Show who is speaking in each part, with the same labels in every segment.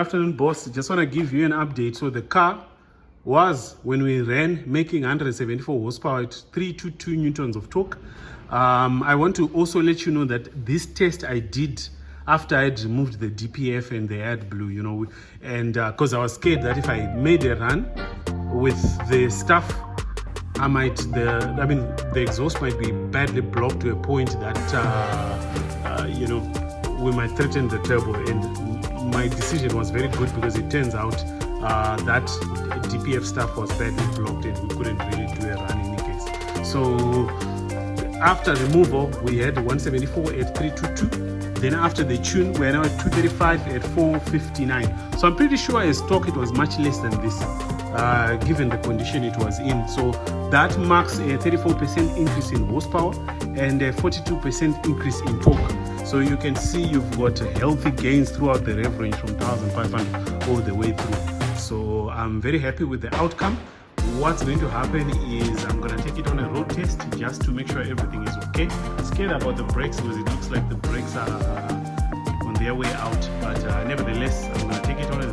Speaker 1: afternoon, boss. Just want to give you an update. So the car was, when we ran, making 174 horsepower at 322 newtons of torque. I want to also let you know that this test I did after I'd removed the DPF and the AdBlue, you know, and because I was scared that if I made a run with the stuff, the exhaust might be badly blocked to a point that, you know, we might threaten the turbo. And my decision was very good, because it turns out that DPF stuff was badly blocked and we couldn't really do a run in any case. So after removal, we had 174 at 322. Then after the tune, we're now at 235 at 459. So I'm pretty sure as stock it was much less than this, given the condition it was in. So that marks a 34% increase in horsepower and a 42% increase in torque. So you can see you've got healthy gains throughout the rev range from 1500 all the way through. So I'm very happy with the outcome. What's going to happen is I'm going to take it on a road test just to make sure everything is okay. Scared about the brakes because it looks like the brakes are on their way out, but nevertheless I'm going to take it on a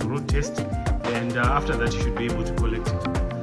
Speaker 1: road test, and after that you should be able to collect it.